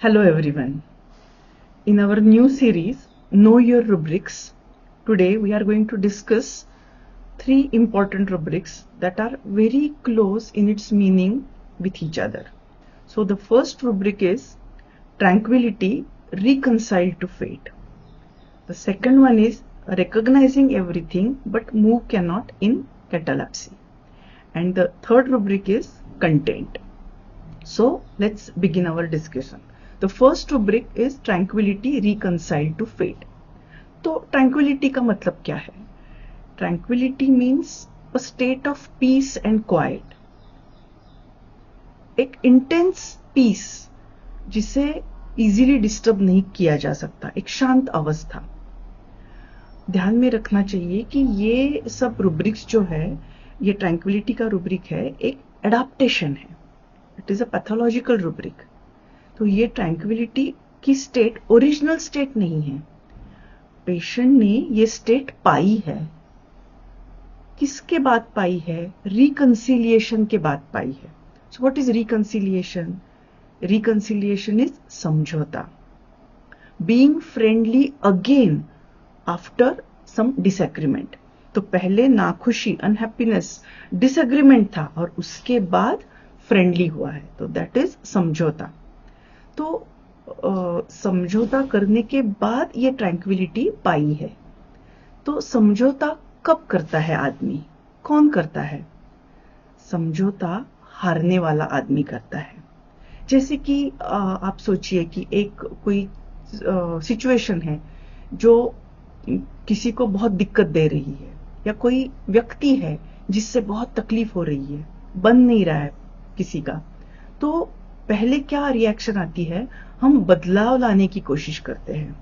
Hello everyone. In our new series, Know Your Rubrics, today we are going to discuss three important rubrics that are very close in its meaning with each other. So the first rubric is tranquility reconciled to fate. The second one is recognizing everything but move cannot in catalepsy. And the third rubric is content. So let's begin our discussion. The first rubric is tranquility reconciled to fate. तो tranquility का मतलब क्या है? Tranquility means a state of peace and quiet. एक intense peace जिसे easily disturb नहीं किया जा सकता, एक शांत अवस्था. ध्यान में रखना चाहिए कि ये सब rubrics जो है, ये tranquility का rubric है, एक adaptation है. It is a pathological rubric. तो ये ट्रैंक्विलिटी की स्टेट ओरिजिनल स्टेट नहीं है. पेशेंट ने ये स्टेट पाई है. किसके बाद पाई है? रिकंसिलिएशन के बाद पाई है. So what is reconciliation? Reconciliation is समझौता. Being friendly again after some disagreement. तो पहले नाखुशी, अनहैप्पीनेस, डिसएग्रीमेंट था और उसके बाद फ्रेंडली हुआ है. तो दैट इज समझौता. तो समझौता करने के बाद ये ट्रैंक्विलिटी पाई है. तो समझौता कब करता है आदमी? कौन करता है? समझौता हारने वाला आदमी करता है. जैसे कि आप सोचिए कि एक कोई सिचुएशन है जो किसी को बहुत दिक्कत दे रही है, या कोई व्यक्ति है जिससे बहुत तकलीफ हो रही है, बन नहीं रहा है किसी का. तो पहले क्या रिएक्शन आती है? हम बदलाव लाने की कोशिश करते हैं,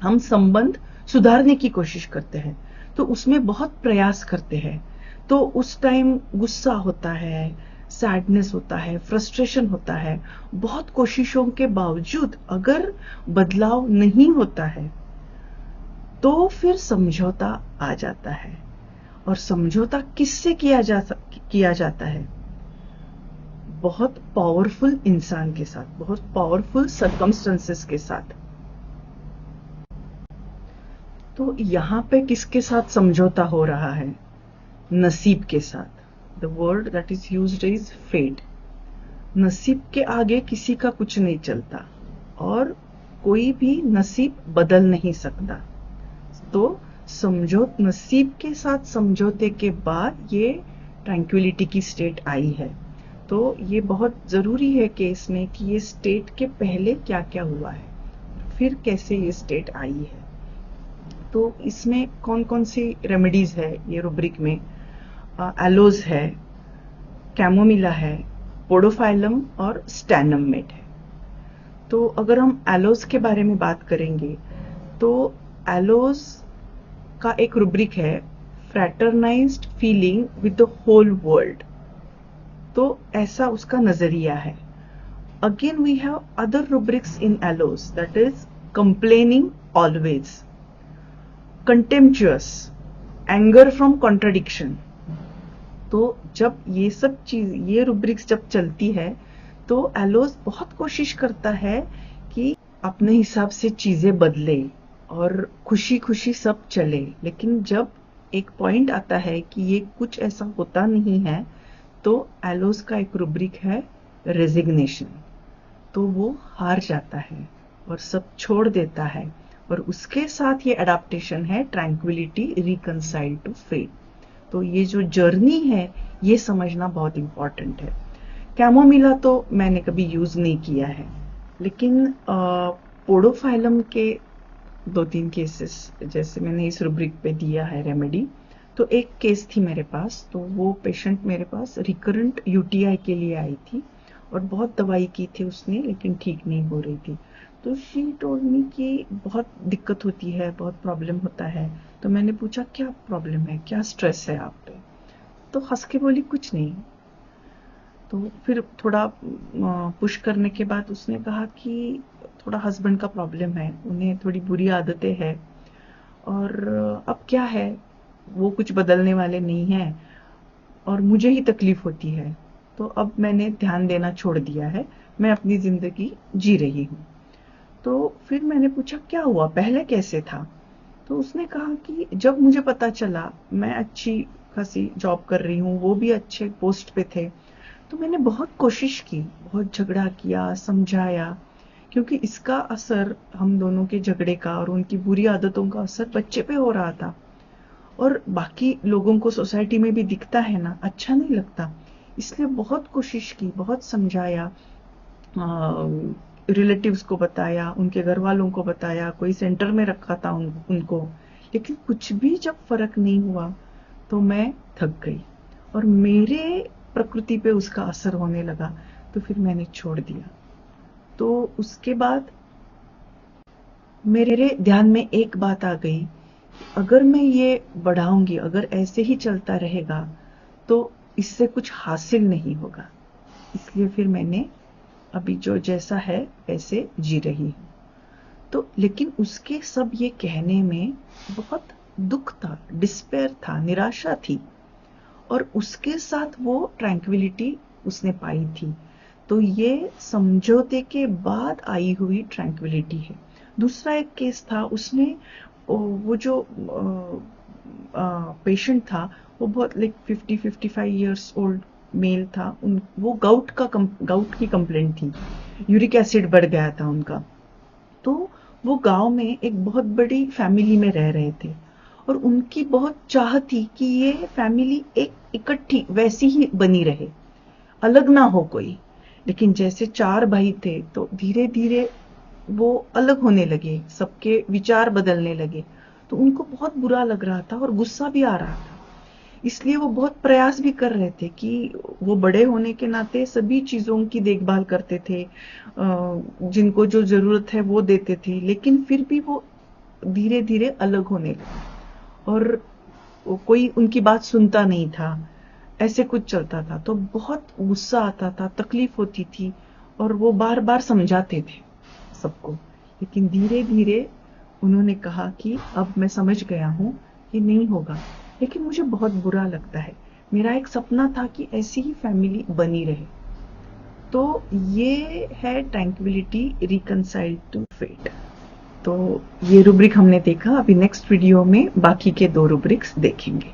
हम संबंध सुधारने की कोशिश करते हैं, तो उसमें बहुत प्रयास करते हैं. तो उस टाइम गुस्सा होता है, सैडनेस होता है, फ्रस्ट्रेशन होता है. बहुत कोशिशों के बावजूद अगर बदलाव नहीं होता है तो फिर समझौता आ जाता है. और समझौता किससे किया जाता है? बहुत पावरफुल इंसान के साथ, बहुत पावरफुल सर्कमस्टेंसेस के साथ. तो यहां पे किसके साथ समझौता हो रहा है? नसीब के साथ. The word that is used is fate. नसीब के आगे किसी का कुछ नहीं चलता और कोई भी नसीब बदल नहीं सकता. तो नसीब के साथ समझौते के बाद ये ट्रैंक्विलिटी की स्टेट आई है. तो ये बहुत जरूरी है केस में कि ये स्टेट के पहले क्या क्या हुआ है, फिर कैसे ये स्टेट आई है. तो इसमें कौन कौन सी रेमेडीज है ये रुब्रिक में? एलोज है, कैमोमिला है, पोडोफाइलम और स्टैनममेट है. तो अगर हम एलोज के बारे में बात करेंगे तो एलोज का एक रुब्रिक है fraternized feeling with the whole world. तो ऐसा उसका नजरिया है. Again we have other rubrics in एलोज, that is complaining always, contemptuous, anger from contradiction. तो जब ये सब चीज, ये रुब्रिक्स जब चलती है तो एलोज बहुत कोशिश करता है कि अपने हिसाब से चीजें बदले और खुशी खुशी सब चले. लेकिन जब एक पॉइंट आता है कि ये कुछ ऐसा होता नहीं है तो एलोज का एक रुब्रिक है रेजिग्नेशन. तो वो हार जाता है और सब छोड़ देता है. और उसके साथ ये अडेप्टेशन है ट्रैंक्विलिटी रिकंसाइल्ड टू फेट. तो ये जो जर्नी है ये समझना बहुत इंपॉर्टेंट है. कैमोमिला तो मैंने कभी यूज नहीं किया है, लेकिन पोडोफाइलम के 2-3 केसेस जैसे मैंने इस रुब्रिक पे दिया है रेमेडी. तो एक केस थी मेरे पास, तो वो पेशेंट मेरे पास रिकरेंट यूटीआई के लिए आई थी और बहुत दवाई की थी उसने, लेकिन ठीक नहीं हो रही थी. तो शी टोल्ड मी कि बहुत दिक्कत होती है, बहुत प्रॉब्लम होता है. तो मैंने पूछा क्या प्रॉब्लम है, क्या स्ट्रेस है आप पे? तो हंस के बोली कुछ नहीं. तो फिर थोड़ा पुश करने के बाद उसने कहा कि थोड़ा हस्बैंड का प्रॉब्लम है, उन्हें थोड़ी बुरी आदतें हैं और अब क्या है, वो कुछ बदलने वाले नहीं हैं और मुझे ही तकलीफ होती है. तो अब मैंने ध्यान देना छोड़ दिया है, मैं अपनी जिंदगी जी रही हूँ. तो फिर मैंने पूछा क्या हुआ, पहले कैसे था? तो उसने कहा कि जब मुझे पता चला मैं अच्छी खासी जॉब कर रही हूँ, वो भी अच्छे पोस्ट पे थे, तो मैंने बहुत कोशिश की, बहुत झगड़ा किया, समझाया, क्योंकि इसका असर, हम दोनों के झगड़े का और उनकी बुरी आदतों का असर बच्चे पे हो रहा था। और बाकी लोगों को सोसाइटी में भी दिखता है ना, अच्छा नहीं लगता। इसलिए बहुत कोशिश की, बहुत समझाया, रिलेटिव्स को बताया, उनके घर वालों को बताया, कोई सेंटर में रखा था उनको, लेकिन कुछ भी जब फर्क नहीं हुआ तो मैं थक गई और मेरे प्रकृति पे उसका असर होने लगा। तो फिर मैंने छोड़ दिया। तो उसके बाद मेरे ध्यान में एक बात आ गई, अगर मैं ये बढ़ाऊंगी, अगर ऐसे ही चलता रहेगा तो इससे कुछ हासिल नहीं होगा। इसलिए फिर मैंने अभी जो जैसा है वैसे जी रही हूँ। तो लेकिन उसके सब ये कहने में बहुत दुख था, डिस्पेयर था, निराशा थी, और उसके साथ वो ट्रैंक्विलिटी उसने पाई थी। तो ये समझौते के बाद आई हुई ट्रैंक्विलिटी है। दूसरा एक केस था, उसने वो जो पेशेंट था, वो बहुत लाइक 50-55 इयर्स ओल्ड मेल था, वो गाउट की कंप्लेंट थी, यूरिक एसिड बढ़ गया था उनका। तो वो गांव में एक बहुत बड़ी फैमिली में रह रहे थे और उनकी बहुत चाह थी कि ये फैमिली एक इकट्ठी वैसी ही बनी रहे, अलग ना हो कोई। लेकिन जैसे 4 भाई थे तो धीरे धीरे वो अलग होने लगे, सबके विचार बदलने लगे। तो उनको बहुत बुरा लग रहा था और गुस्सा भी आ रहा था। इसलिए वो बहुत प्रयास भी कर रहे थे कि वो बड़े होने के नाते सभी चीजों की देखभाल करते थे, जिनको जो जरूरत है वो देते थे, लेकिन फिर भी वो धीरे धीरे अलग होने लगे और कोई उनकी बात सुनता नहीं था, ऐसे कुछ चलता था। तो बहुत गुस्सा आता था, तकलीफ होती थी और वो बार बार समझाते थे सबको। लेकिन धीरे धीरे उन्होंने कहा कि अब मैं समझ गया हूँ कि नहीं होगा, लेकिन मुझे बहुत बुरा लगता है, मेरा एक सपना था कि ऐसी ही फैमिली बनी रहे। तो ये है ट्रैंक्विलिटी रिकंसाइल्ड टू फेट। तो ये रूब्रिक हमने देखा। अभी नेक्स्ट वीडियो में बाकी के 2 रूब्रिक्स देखेंगे।